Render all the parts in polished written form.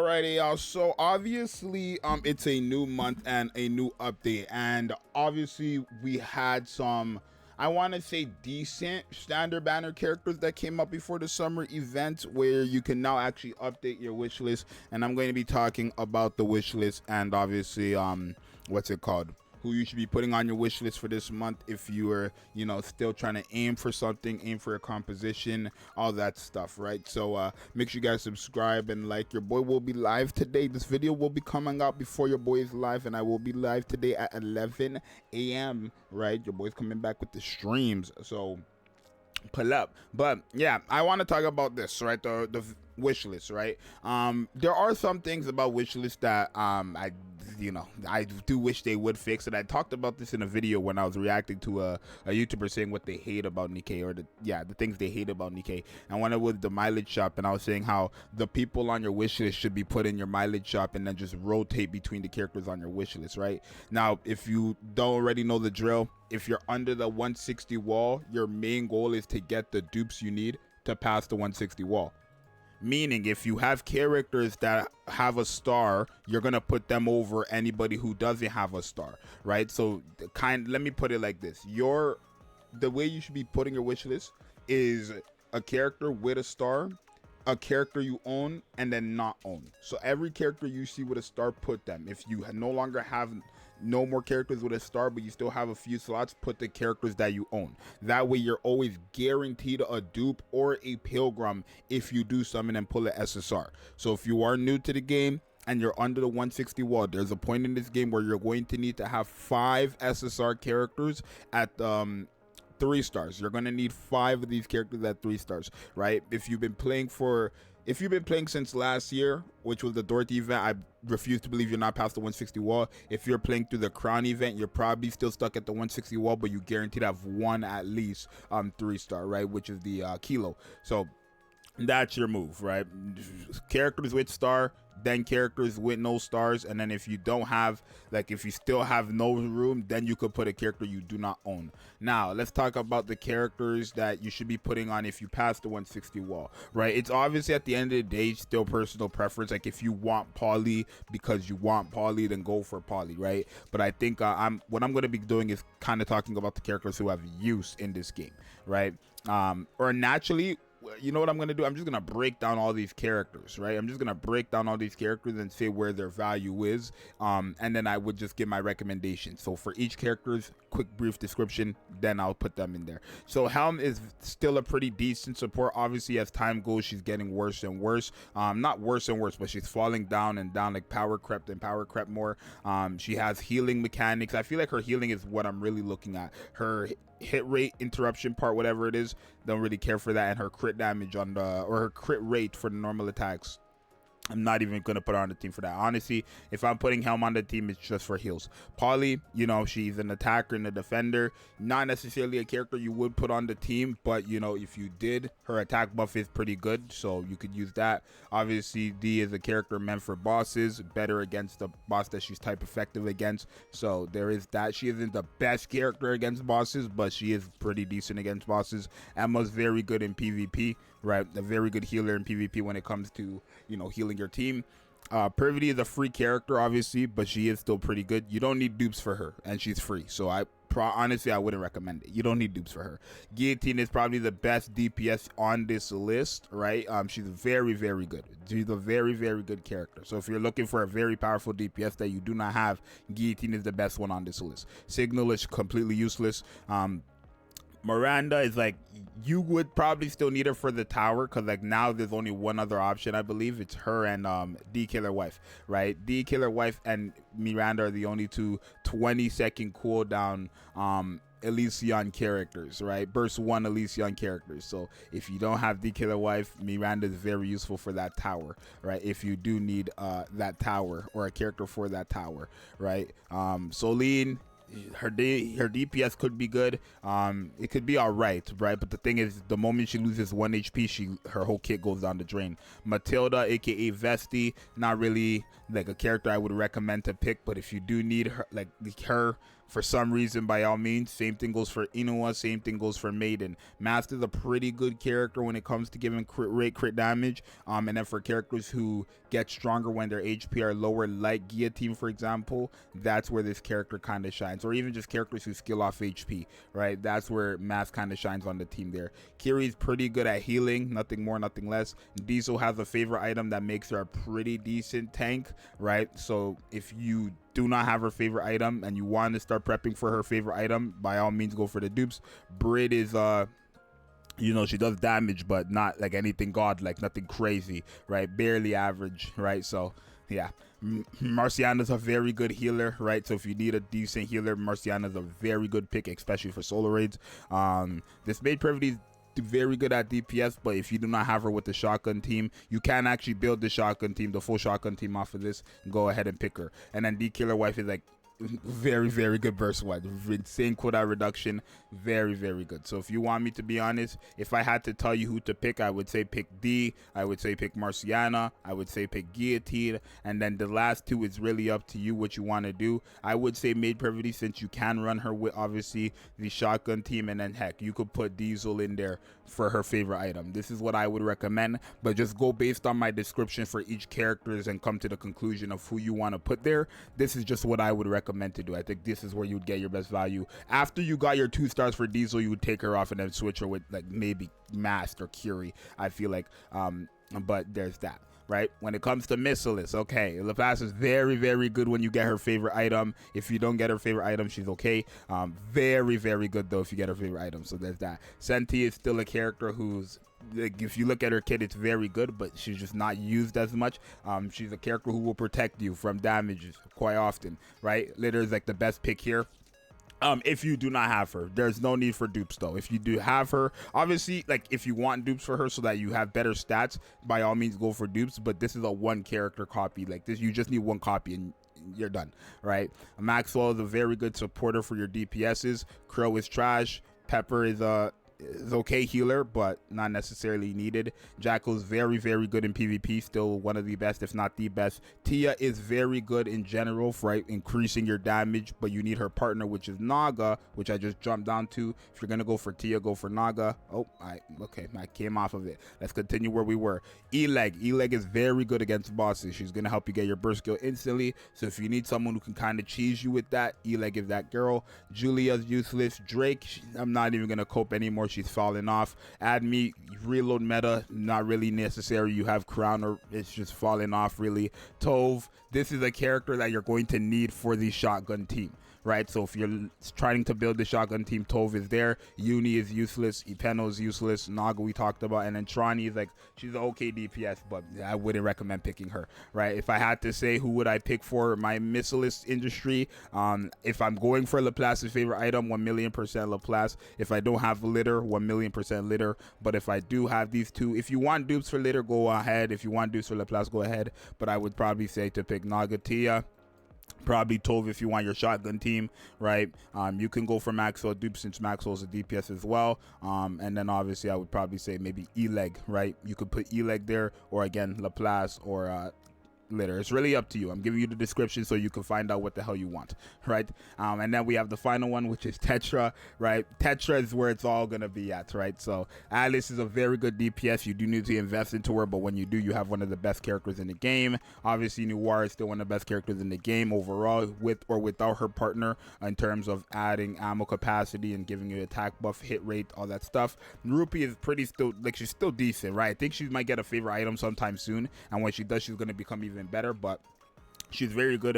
Alrighty, y'all. So obviously, it's a new month and a new update, and obviously we had some, I want to say, decent standard banner characters that came up before the summer event, where you can now actually update your wish list. And I'm going to be talking about the wish list and obviously, what's it called? Who you should be putting on your wish list for this month if you are, still trying to aim for something, aim for a composition, all that stuff, right? So make sure you guys subscribe and like. Your boy will be live today. This video will be coming out before your boy is live, and I will be live today at 11 a.m., right? Your boy's coming back with the streams, so pull up. But yeah, I want to talk about this, right? The wish list, right? There are some things about wish list that I do wish they would fix, and I talked about this in a video when I was reacting to a YouTuber saying what they hate about Nikke, or the things they hate about Nikke. And when it was the mileage shop, and I was saying how the people on your wish list should be put in your mileage shop and then just rotate between the characters on your wish list, right? Now, if you don't already know the drill, if you're under the 160 wall, your main goal is to get the dupes you need to pass the 160 wall. Meaning, if you have characters that have a star, you're gonna put them over anybody who doesn't have a star, right? So let me put it like this: the way you should be putting your wish list is a character with a star, a character you own, and then not own. So every character you see with a star, put them. If you no longer have no more characters with a star, but you still have a few slots, put the characters that you own. That way you're always guaranteed a dupe or a pilgrim if you do summon and pull an SSR. So if you are new to the game and you're under the 160 wall, there's a point in this game where you're going to need to have 5 SSR characters at 3 stars. You're going to need 5 of these characters at 3 stars, right? If you've been playing since last year, which was the Dorothy event, I refuse to believe you're not past the 160 wall. If you're playing through the Crown event, you're probably still stuck at the 160 wall, but you guaranteed to have 1 at least 3-star, right? Which is the kilo. So that's your move, right? Characters with star, then characters with no stars, and then if you don't have, if you still have no room, then you could put a character you do not own. Now let's talk about the characters that you should be putting on if you pass the 160 wall, right? It's obviously at the end of the day still personal preference. Like, if you want Polly because you want Polly, then go for Polly, right? But I think what I'm going to be doing is kind of talking about the characters who have use in this game, right? Or naturally, you know what I'm going to do? I'm just going to break down all these characters, right? I'm just going to break down all these characters and say where their value is. And then I would just give my recommendations. So for each character's quick, brief description, then I'll put them in there. So Helm is still a pretty decent support. Obviously, as time goes, she's getting worse and worse. Not worse and worse, but she's falling down and down, like power crept more. She has healing mechanics. I feel like her healing is what I'm really looking at. Her hit rate interruption part, whatever it is, don't really care for that, and her crit damage or her crit rate for the normal attacks, I'm not even going to put her on the team for that. Honestly, if I'm putting Helm on the team, it's just for heals. Polly, she's an attacker and a defender. Not necessarily a character you would put on the team, but, if you did, her attack buff is pretty good, so you could use that. Obviously, D is a character meant for bosses, better against the boss that she's type effective against, so there is that. She isn't the best character against bosses, but she is pretty decent against bosses. Emma's very good in PvP, right? A very good healer in PvP when it comes to, healing your team. Pervity is a free character, obviously, but she is still pretty good. You don't need dupes for her, and she's free, so honestly, I wouldn't recommend it. You don't need dupes for her. Guillotine is probably the best DPS on this list, right? She's very, very good. She's a very, very good character. So if you're looking for a very powerful DPS that you do not have, Guillotine is the best one on this list. Signal is completely useless. Miranda is you would probably still need her for the tower, because now there's only one other option. I believe it's her and D Killer Wife, right? D Killer Wife and Miranda are the only 2 20-second cooldown Elysion characters, right? Burst 1 Elysion characters. So if you don't have D Killer Wife, Miranda is very useful for that tower, right? If you do need that tower or a character for that tower, right? Soline, her DPS could be good. It could be all right, but the thing is, the moment she loses 1 HP, her whole kit goes down the drain. Matilda, aka Vesti, not really a character I would recommend to pick, but if you do need her, her for some reason, by all means. Same thing goes for Inuwa, same thing goes for Maiden. Master is a pretty good character when it comes to giving crit damage, and then for characters who get stronger when their HP are lower, like Guillotine for example, that's where this character kind of shines. Or even just characters who skill off HP, right? That's where Mask kind of shines on the team there. Kiri's pretty good at healing, nothing more, nothing less. Diesel has a favorite item that makes her a pretty decent tank, right? So if you do not have her favorite item and you want to start prepping for her favorite item, by all means go for the dupes. Brit is you know, she does damage, but not like anything god, like nothing crazy, right? Barely average, right? So yeah, Marciana's a very good healer, right? So if you need a decent healer, Marciana's a very good pick, especially for solo raids. This maid Privity is very good at DPS, but if you do not have her with the shotgun team, you can actually build the shotgun team, the full shotgun team off of this. Go ahead and pick her. And then D Killer Wife is like very, very good burst one, insane cooldown reduction, very, very good. So if you want me to be honest, if I had to tell you who to pick, I would say pick D, I would say pick Marciana, I would say pick Guillotine, and then the last two is really up to you what you want to do. I would say Maid Privity, since you can run her with obviously the shotgun team, and then heck, you could put Diesel in there for her favorite item. This is what I would recommend, but just go based on my description for each characters and come to the conclusion of who you want to put there. This is just what I would recommend to do. I think this is where you would get your best value. After you got your 2 stars for Diesel, you would take her off and then switch her with like maybe Mast or Curie, I feel like, but there's that. Right, when it comes to Missilus, okay, Laplace is very, very good when you get her favorite item. If you don't get her favorite item, she's okay. Very, very good though if you get her favorite item. So there's that. Senti is still a character who's, like, if you look at her kit, it's very good, but she's just not used as much. She's a character who will protect you from damages quite often, right? Litter is like the best pick here. If you do not have her, there's no need for dupes though. If you do have her, obviously, like if you want dupes for her so that you have better stats, by all means go for dupes, but this is a 1 character copy. Like this, you just need 1 copy and you're done, right? Maxwell is a very good supporter for your DPSs. Crow is trash. Pepper is okay healer, but not necessarily needed. Jackal is very, very good in PvP, still one of the best, if not the best. Tia is very good in general, right, increasing your damage, but you need her partner, which is Naga, which I just jumped down to. If you're gonna go for Tia, go for Naga. Oh, I came off of it. Let's continue where we were. Eleg is very good against bosses. She's gonna help you get your burst skill instantly, so if you need someone who can kind of cheese you with that, Eleg is that girl. Julia's useless. Drake, I'm not even gonna cope anymore. She's falling off. Add me, reload meta, not really necessary. You have Crown, or it's just falling off really. Tove, this is a character that you're going to need for the shotgun team, right? So if you're trying to build the shotgun team, Tove is there. Uni is useless. Ipeno is useless. Naga we talked about, and then Trani is like, she's an okay DPS, but I wouldn't recommend picking her, right? If I had to say who would I pick for my Missilus industry, if I'm going for Laplace's favorite item, 1,000,000% Laplace. If I don't have Litter, 1,000,000% Litter. But if I do have these two, if you want dupes for Litter, go ahead. If you want dupes for Laplace, go ahead. But I would probably say to pick Naga, Tia, probably Tove if you want your shotgun team, right? You can go for Maxwell dupe since Maxwell is a DPS as well. And then obviously I would probably say maybe Eleg, right? You could put Eleg there, or again Laplace, or Litter. It's really up to you. I'm giving you the description so you can find out what the hell you want, right? And then we have the final one, which is Tetra, right? Tetra is where it's all gonna be at, right? So Alice is a very good DPS. You do need to invest into her, but when you do, you have one of the best characters in the game. Obviously Noir is still one of the best characters in the game overall, with or without her partner, in terms of adding ammo capacity and giving you attack buff, hit rate, all that stuff. Rupee is pretty still, like, she's still decent, right? I think she might get a favorite item sometime soon, and when she does, she's gonna become even better. But she's very good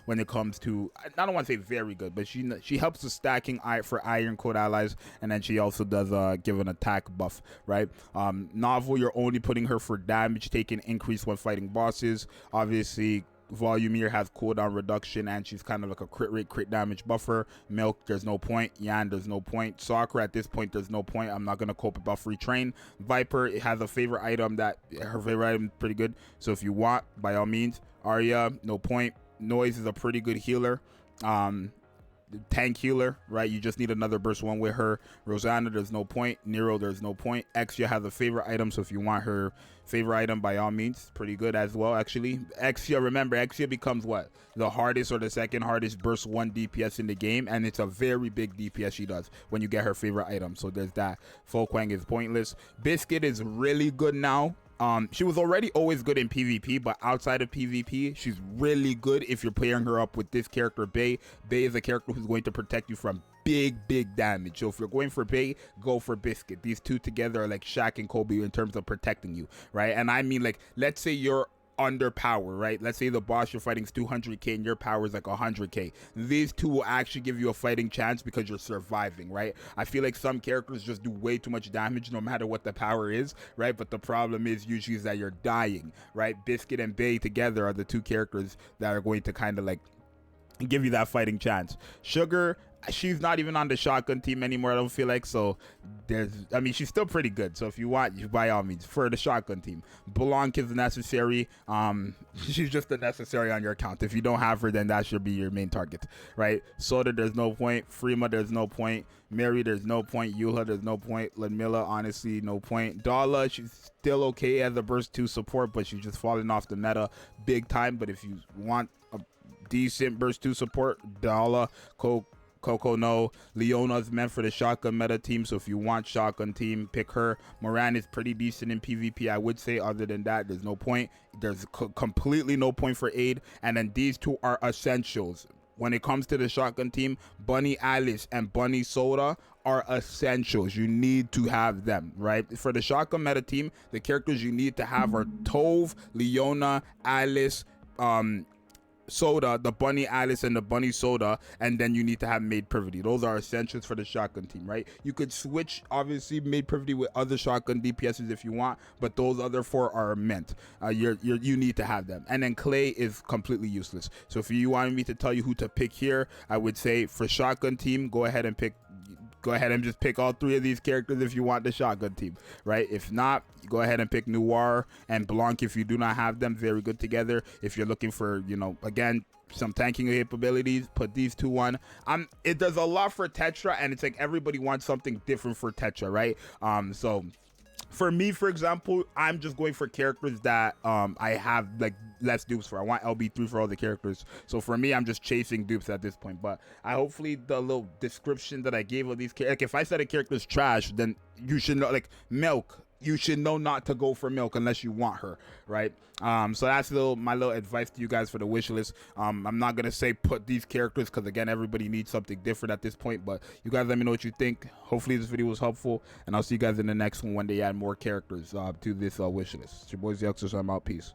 when it comes to, I don't want to say very good, but she helps with stacking for iron code allies, and then she also does give an attack buff, right? Novel, you're only putting her for damage taken increase when fighting bosses. Obviously Volumier has cooldown reduction, and she's kind of like a crit rate, crit damage buffer. Milk, there's no point. Yan, there's no point. Sakura, at this point, there's no point. I'm not gonna cope about free train. Viper, it has a favorite item that her favorite item is pretty good, so if you want, by all means. Arya, no point. Noise is a pretty good healer. tank healer, right? You just need another burst 1 with her. Rosanna, there's no point. Nero, there's no point. Exia has a favorite item, so if you want her favorite item, by all means, pretty good as well, actually. Exia, remember, Exia becomes what? The hardest or the second hardest burst 1 DPS in the game, and it's a very big DPS she does when you get her favorite item, so there's that. Folkwang is pointless. Biscuit is really good now. She was already always good in PvP, but outside of PvP, she's really good if you're pairing her up with this character, Bay. Bay is a character who's going to protect you from big damage. So if you're going for Bay, go for Biscuit. These two together are like Shaq and Kobe in terms of protecting you, right? And I mean, like, let's say you're under power, right? Let's say the boss you're fighting is 200k and your power is like 100k. These two will actually give you a fighting chance because you're surviving, right? I feel like some characters just do way too much damage no matter what the power is, right? But the problem is usually is that you're dying, right? Biscuit and Bay together are the two characters that are going to kind of like give you that fighting chance. Sugar, she's not even on the shotgun team anymore, I don't feel like, so I mean, she's still pretty good, so if you want, you by all means for the shotgun team. Blanc is necessary. She's just a necessary on your account. If you don't have her, then that should be your main target, right? Soda, there's no point. Freema, there's no point. Mary, there's no point. Yuha, there's no point. Ludmilla, honestly, no point. Dala, she's still okay as a burst 2 support, but she's just falling off the meta big time. But if you want a decent burst 2 support, Dala, Coco, no. Leona's meant for the shotgun meta team, so if you want shotgun team, pick her. Moran is pretty decent in PvP, I would say. Other than that, there's no point. There's completely no point for aid. And then these two are essentials. When it comes to the shotgun team, Bunny Alice and Bunny Soda are essentials. You need to have them, right? For the shotgun meta team, the characters you need to have are Tove, Leona, Alice, Soda, the Bunny Alice and the Bunny Soda, and then you need to have Maid Privity. Those are essentials for the shotgun team, right? You could switch, obviously, Maid Privity with other shotgun DPSs if you want, but those other 4 are meant. You need to have them. And then Clay is completely useless. So if you wanted me to tell you who to pick here, I would say for shotgun team, go ahead and just pick all 3 of these characters if you want the shotgun team, right? If not, go ahead and pick Noir and Blanc if you do not have them. Very good together. If you're looking for, you know, again, some tanking capabilities, put these 2 on. There's a lot for Tetra, and it's like everybody wants something different for Tetra, right? So for me, for example, I'm just going for characters that I have like less dupes for. I want LB3 for all the characters. So for me, I'm just chasing dupes at this point. But hopefully the little description that I gave of these characters, like if I said a character's trash, then you should know, like Milk, you should know not to go for Milk unless you want her, right? So that's my little advice to you guys for the wish list. I'm not gonna say put these characters because again, everybody needs something different at this point, but you guys let me know what you think. Hopefully this video was helpful, and I'll see you guys in the next one when they add more characters to this wish list. It's your boy Zxous, I'm out. Peace.